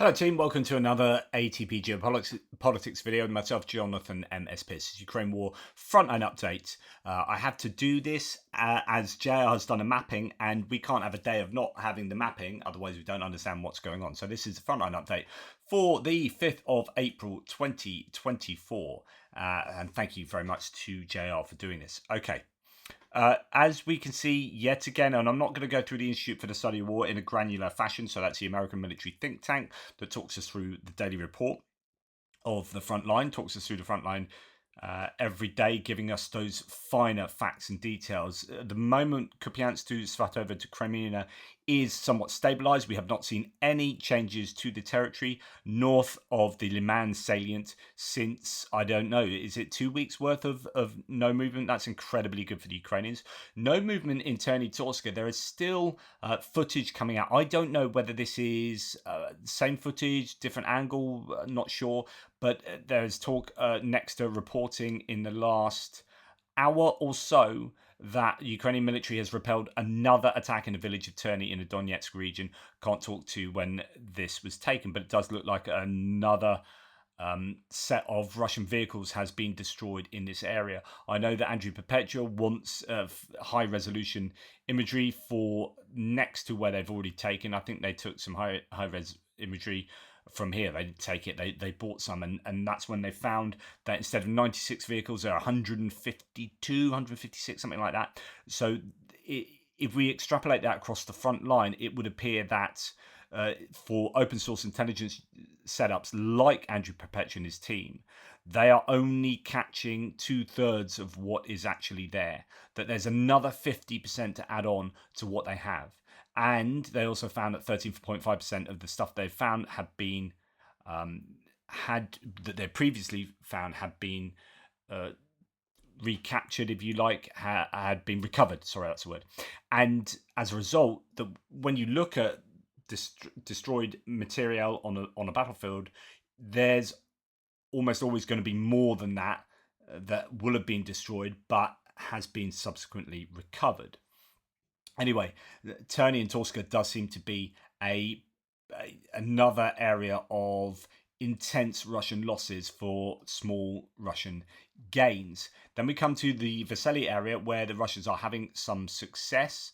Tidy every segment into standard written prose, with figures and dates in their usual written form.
Hello team, welcome to another ATP Geopolitics video with myself, Jonathan M.S. Pierce. Ukraine War Frontline update. I had to do this as JR has done a mapping and we can't have a day of not having the mapping, otherwise we don't understand what's going on. So this is the Frontline update for the 5th of April 2024. And thank you very much to JR for doing this. Okay. As we can see yet again, and I'm not going to go through the Institute for the Study of War in a granular fashion, so that's the American military think tank that talks us through the daily report of the front line, talks us through the front line every day, giving us those finer facts and details. At the moment, Kupiansk to Svatova to Crimea is somewhat stabilized. We have not seen any changes to the territory north of the Liman salient since, I don't know, is it 2 weeks worth of no movement? That's incredibly good for the Ukrainians. No movement in Terny-Torska. There is still footage coming out. I don't know whether this is same footage, different angle, not sure. But there's talk next to reporting in the last hour or so that Ukrainian military has repelled another attack in the village of Terny in the Donetsk region. Can't talk to when this was taken, but it does look like another set of Russian vehicles has been destroyed in this area. I know that Andrew Perpetua wants high resolution imagery for next to where they've already taken. I think they took some high res imagery from here. They didn't take it, they bought some, and that's when they found that instead of 96 vehicles, there are 152, 156, something like that. So if we extrapolate that across the front line, it would appear that for open source intelligence setups like Andrew Perpetua and his team, they are only catching 2/3 of what is actually there. That there's another 50% to add on to what they have. And they also found that 13.5% of the stuff they found had been that they previously found had been recaptured, if you like, had been recovered. Sorry, that's the word. And as a result, when you look at destroyed material on a battlefield, there's almost always going to be more than that that will have been destroyed, but has been subsequently recovered. Anyway, Terny and Torska does seem to be another area of intense Russian losses for small Russian gains. Then we come to the Veli area where the Russians are having some success.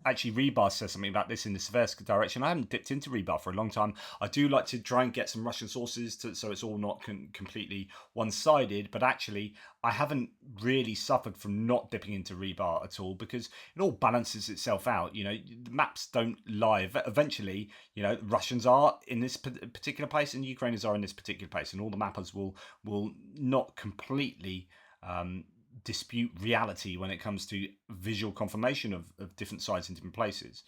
Actually, Rebar says something about this in the Seversk direction. I haven't dipped into Rebar for a long time. I do like to try and get some Russian sources so it's all not completely one-sided. But actually, I haven't really suffered from not dipping into Rebar at all because it all balances itself out. You know, the maps don't lie. Eventually, you know, Russians are in this particular place and Ukrainians are in this particular place, and all the mappers will not completely dispute reality when it comes to visual confirmation of different sites in different places.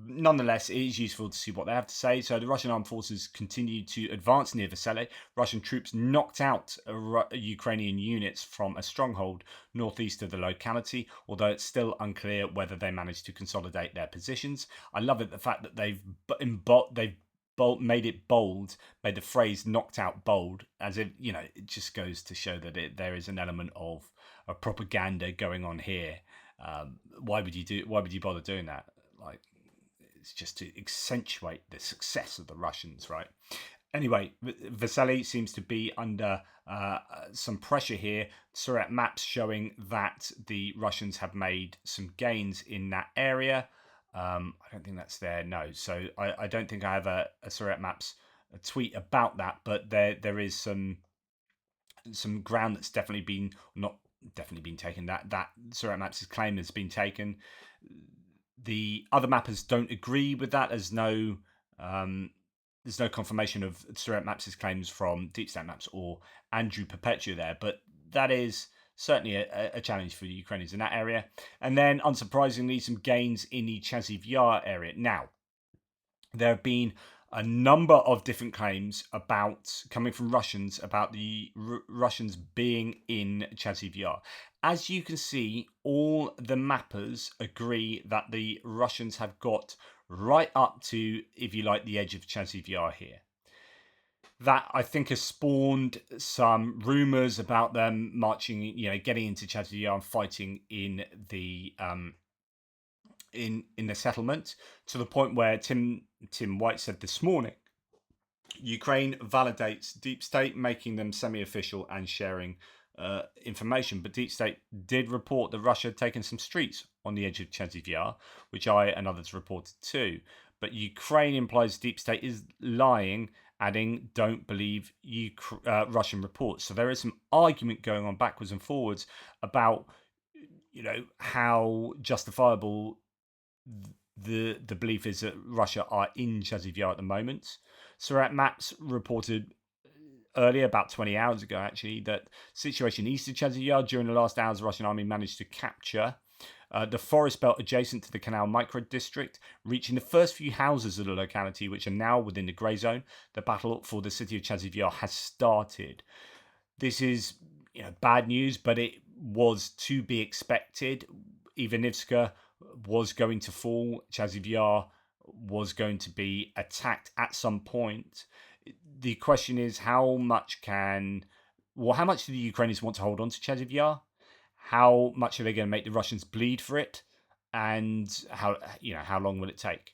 Nonetheless, it is useful to see what they have to say. So the Russian armed forces continue to advance near Veli. Russian troops knocked out Ukrainian units from a stronghold northeast of the locality, although it's still unclear whether they managed to consolidate their positions. I love it, the fact that they've made it bold, made the phrase "knocked out" bold, as if, you know, it just goes to show that there is an element of a propaganda going on here. Why would you bother doing that? Like, it's just to accentuate the success of the Russians, right? Anyway, Veli seems to be under some pressure here. Surat maps showing that the Russians have made some gains in that area. I don't think that's there, no. So I don't think I have a Surat Maps tweet about that, but there is some ground that's definitely been taken. That Surat Maps' claim has been taken. The other mappers don't agree with that. There's no confirmation of Surat Maps' claims from Deep State Maps or Andrew Perpetua there, but that is certainly a challenge for the Ukrainians in that area. And then, unsurprisingly, some gains in the Chaziv Yar area. Now, there have been a number of different claims coming from Russians about the Russians being in Chaziv Yar. As you can see, all the mappers agree that the Russians have got right up to, if you like, the edge of Chaziv Yar here. That, I think, has spawned some rumours about them marching, you know, getting into Chaziv Yar and fighting in the in the settlement, to the point where Tim White said this morning, Ukraine validates deep state, making them semi-official and sharing information. But deep state did report that Russia had taken some streets on the edge of Chasiv Yar, which I and others reported too. But Ukraine implies deep state is lying, adding, "Don't believe Russian reports." So there is some argument going on backwards and forwards about, how justifiable the belief is that Russia are in Chasiv Yar at the moment. Surat Maps reported earlier, about 20 hours ago actually, that situation east of Chasiv Yar during the last hours, the Russian army managed to capture the forest belt adjacent to the Canal micro district, reaching the first few houses of the locality, which are now within the grey zone. The battle for the city of Chasiv Yar has started. This is bad news, but it was to be expected. Ivanivska was going to fall. Chasiv Yar was going to be attacked at some point. The question is, how much do the Ukrainians want to hold on to Chasiv Yar? How much are they going to make the Russians bleed for it? And how long will it take?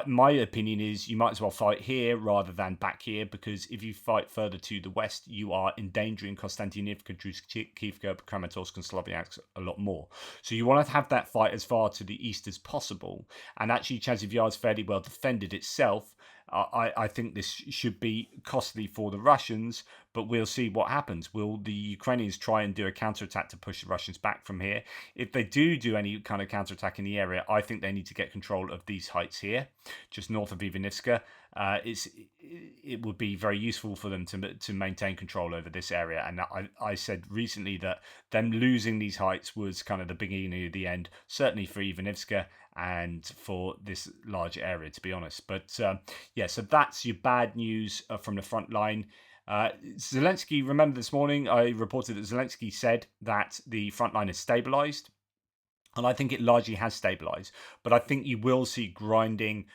My opinion is you might as well fight here rather than back here, because if you fight further to the west, you are endangering Konstantinivka, Druzhkivka, Kramatorsk, and Sloviansk a lot more. So you want to have that fight as far to the east as possible. And actually, Chasiv Yar is fairly well defended itself. I think this should be costly for the Russians, but we'll see what happens. Will the Ukrainians try and do a counterattack to push the Russians back from here? If they do any kind of counterattack in the area, I think they need to get control of these heights here, just north of Ivanivska. It would be very useful for them to maintain control over this area. And I said recently that them losing these heights was kind of the beginning of the end, certainly for Ivanivska and for this large area, to be honest. But so that's your bad news from the front line. Zelensky, remember this morning I reported that Zelensky said that the front line is stabilized, and I think it largely has stabilized, but I think you will see grinding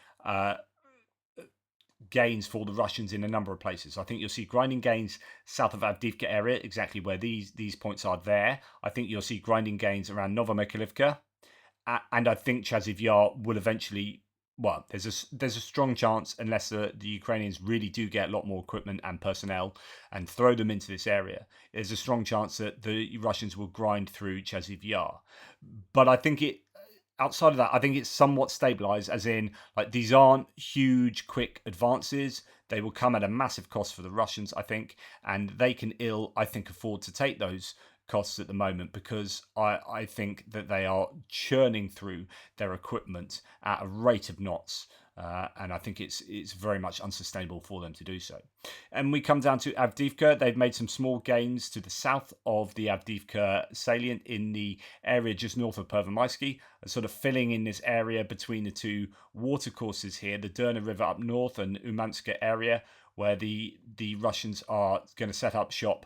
gains for the Russians in a number of places. I think you'll see grinding gains south of Avdiivka area, exactly where these points are there. I think you'll see grinding gains around Novomykhailivka, and I think Chasiv Yar will eventually. Well, there's a strong chance, unless the Ukrainians really do get a lot more equipment and personnel and throw them into this area, there's a strong chance that the Russians will grind through Chasiv Yar. But I think outside of that, I think it's somewhat stabilized, as in, like, these aren't huge, quick advances. They will come at a massive cost for the Russians, I think, and they can afford to take those costs at the moment, because I think that they are churning through their equipment at a rate of knots, and I think it's very much unsustainable for them to do so. And we come down to Avdiivka. They've made some small gains to the south of the Avdiivka salient in the area just north of Pervomaisky, sort of filling in this area between the two watercourses here, the Derna River up north and Umanska area, where the Russians are going to set up shop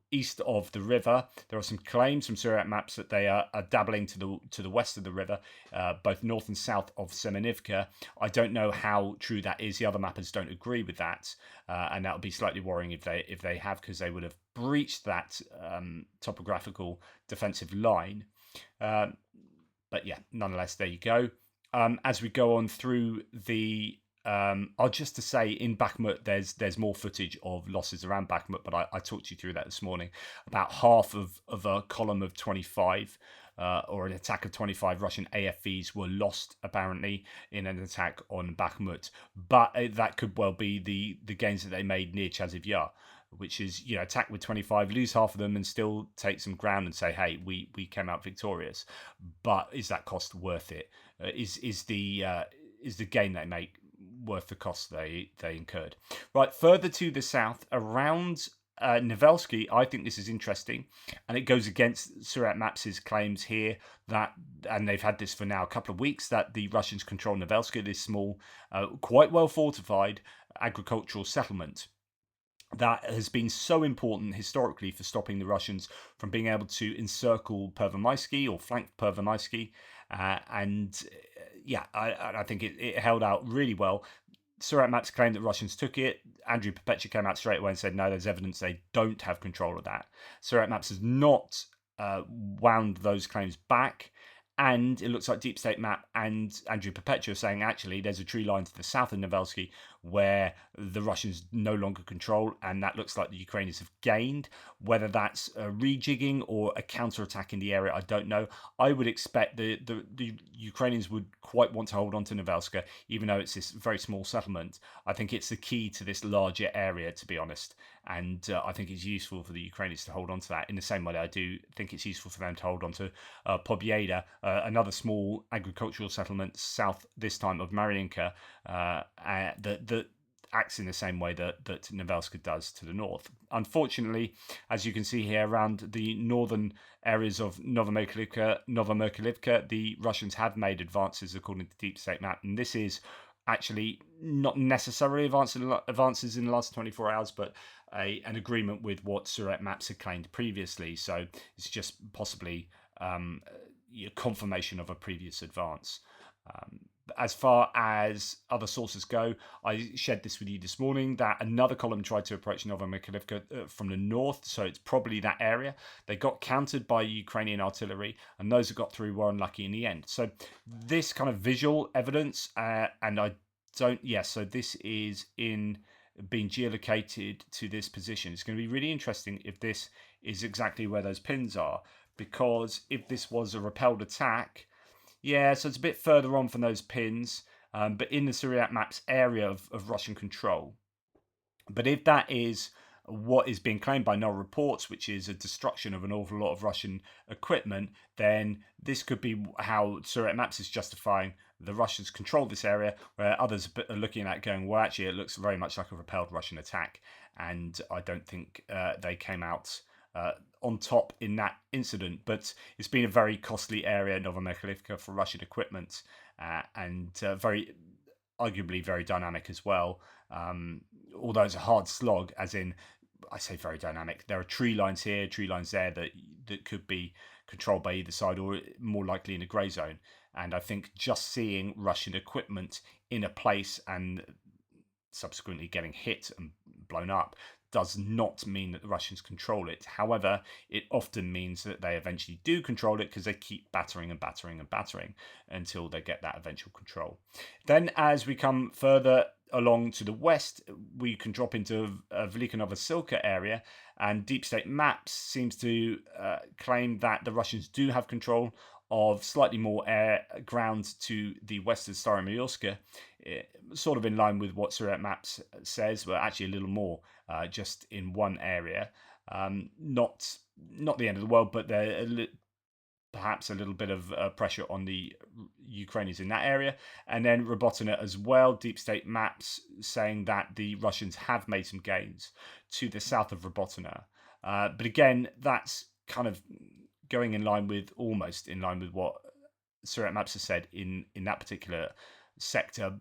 east of the river. There are some claims from Surat Maps that they are dabbling to the west of the river, both north and south of Semenivka. I don't know how true that is. The other mappers don't agree with that, and that would be slightly worrying if they have, because they would have breached that topographical defensive line. But yeah, nonetheless, there you go. As we go on through the just to say, in Bakhmut, there's more footage of losses around Bakhmut, but I talked you through that this morning. About half of a column of 25, or an attack of 25 Russian AFVs were lost, apparently, in an attack on Bakhmut. But that could well be the gains that they made near Chasiv Yar, which is, attack with 25, lose half of them, and still take some ground and say, hey, we came out victorious. But is that cost worth it? Is the gain they make worth the cost they incurred? Right, further to the south, around Novelsky, I think this is interesting, and it goes against Surat Maps' claims here that, and they've had this for now a couple of weeks, that the Russians control Novelsky, this small, quite well fortified agricultural settlement that has been so important historically for stopping the Russians from being able to encircle Pervomaisky or flank Pervomaisky. I think it held out really well. Surat Maps claimed that Russians took it. Andrew Perpetua came out straight away and said, no, there's evidence they don't have control of that. Surat Maps has not wound those claims back. And it looks like Deep State Map and Andrew Perpetua saying actually there's a tree line to the south of Novelski where the Russians no longer control, and that looks like the Ukrainians have gained. Whether that's a rejigging or a counterattack in the area, I don't know. I would expect the Ukrainians would quite want to hold on to Novelska, even though it's this very small settlement. I think it's the key to this larger area, to be honest. And I think it's useful for the Ukrainians to hold on to that in the same way that I do think it's useful for them to hold on to Pobieda, another small agricultural settlement south this time of Mariinka, that acts in the same way that Novelska does to the north. Unfortunately, as you can see here around the northern areas of Novomerkilivka, the Russians have made advances according to Deep State Map, and this is actually not necessarily advances in the last 24 hours, but an agreement with what Surat Maps had claimed previously. So it's just possibly confirmation of a previous advance. As far as other sources go, I shared this with you this morning that another column tried to approach Novomerkilivka from the north, so it's probably that area. They got countered by Ukrainian artillery, and those that got through were unlucky in the end. So this kind of visual evidence, and I don't, yes, so this is in being geolocated to this position. It's going to be really interesting if this is exactly where those pins are, because if this was a repelled attack, yeah, so it's a bit further on from those pins, but in the Surat Maps area of Russian control. But if that is what is being claimed by Nela reports, which is a destruction of an awful lot of Russian equipment, then this could be how Surat Maps is justifying the Russians control this area, where others are looking at going, well, actually, it looks very much like a repelled Russian attack. And I don't think they came out on top in that incident, but it's been a very costly area, Novomerkilivka, for Russian equipment, and arguably very dynamic as well. Although it's a hard slog, as in, I say very dynamic. There are tree lines here, tree lines there that could be controlled by either side, or more likely in a grey zone. And I think just seeing Russian equipment in a place and subsequently getting hit and blown up does not mean that the Russians control it. However, it often means that they eventually do control it because they keep battering and battering and battering until they get that eventual control. Then as we come further along to the west, we can drop into Velika Novosilka area, and Deep State Maps seems to claim that the Russians do have control of slightly more air ground to the west of Staromyorska, sort of in line with what Surat Maps says, but actually a little more, just in one area. Not the end of the world, but perhaps a little bit of pressure on the Ukrainians in that area. And then Robotina as well, Deep State Maps saying that the Russians have made some gains to the south of Robotina. But again, that's kind of going almost in line with what Surat Maps has said in that particular sector.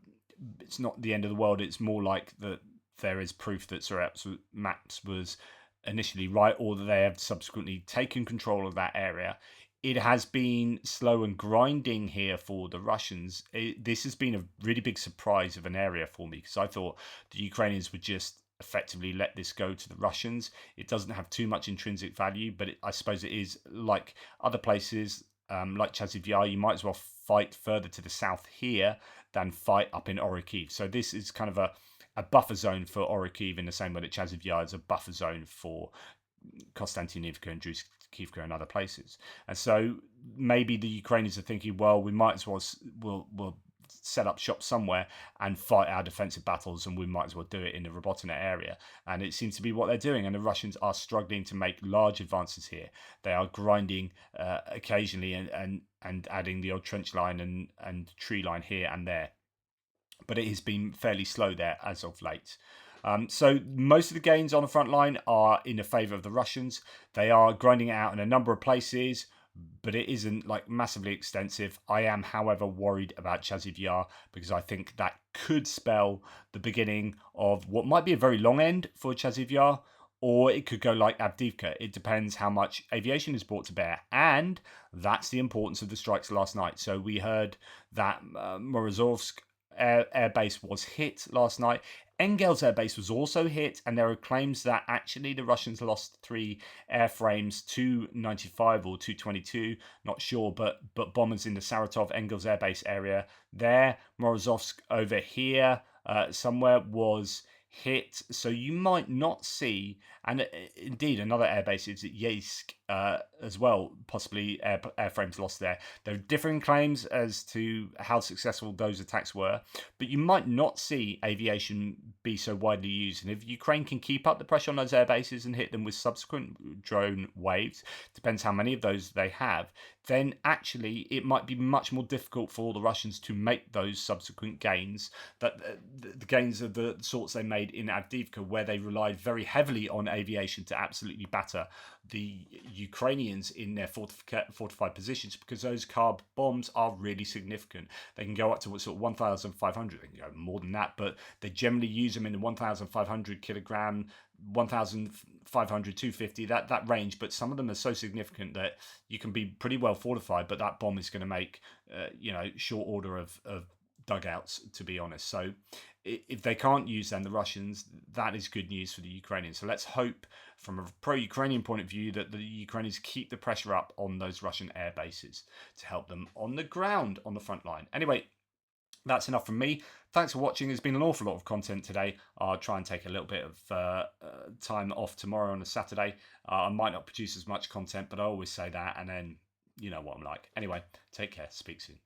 It's not the end of the world. It's more like that there is proof that Surat Maps was initially right, or that they have subsequently taken control of that area. It has been slow and grinding here for the Russians. This has been a really big surprise of an area for me, because I thought the Ukrainians would just effectively let this go to the Russians. It doesn't have too much intrinsic value, but I suppose it is like other places, like Chasiv Yar. You might as well fight further to the south here than fight up in Orikhiv. So this is kind of a buffer zone for Orikhiv, in the same way that Chasiv Yar is a buffer zone for Konstantinivka and Druzhkivka and other places. And so maybe the Ukrainians are thinking, well, we might as well we'll set up shop somewhere and fight our defensive battles, and we might as well do it in the Robotina area. And it seems to be what they're doing, and the Russians are struggling to make large advances here. They are grinding occasionally and adding the odd trench line and tree line here and there, but it has been fairly slow there as of late. So most of the gains on the front line are in the favour of the Russians. They are grinding it out in a number of places, but it isn't like massively extensive. I am, however, worried about Chasiv Yar, because I think that could spell the beginning of what might be a very long end for Chasiv Yar, or it could go like Avdiivka. It depends how much aviation is brought to bear, and that's the importance of the strikes last night. So we heard that Morozovsk air base was hit last night. Engel's air base was also hit, and there are claims that actually the Russians lost 3 airframes, 295 or 222, not sure, but bombers in the Saratov Engel's air base area there. Morozovsk over here somewhere was hit, so you might not see, and indeed another airbase is at Yeisk as well, possibly airframes lost there. There are differing claims as to how successful those attacks were, but you might not see aviation be so widely used. And if Ukraine can keep up the pressure on those airbases and hit them with subsequent drone waves, depends how many of those they have, then actually it might be much more difficult for the Russians to make those subsequent gains, that the gains of the sorts they made in Avdiivka, where they relied very heavily on aviation to absolutely batter the Ukrainians in their fortified positions, because those carb bombs are really significant. They can go up to sort of 1,500, they can go more than that, but they generally use them in the 1,500 kilogram, 1,500, 250, that range. But some of them are so significant that you can be pretty well fortified, but that bomb is going to make short order of dugouts, to be honest. So if they can't use them, the Russians, that is good news for the Ukrainians. So let's hope from a pro-Ukrainian point of view that the Ukrainians keep the pressure up on those Russian air bases to help them on the ground on the front line. Anyway, that's enough from me. Thanks for watching. There's been an awful lot of content today. I'll try and take a little bit of time off tomorrow on a Saturday. I might not produce as much content, but I always say that, and then you know what I'm like. Anyway, take care. Speak soon.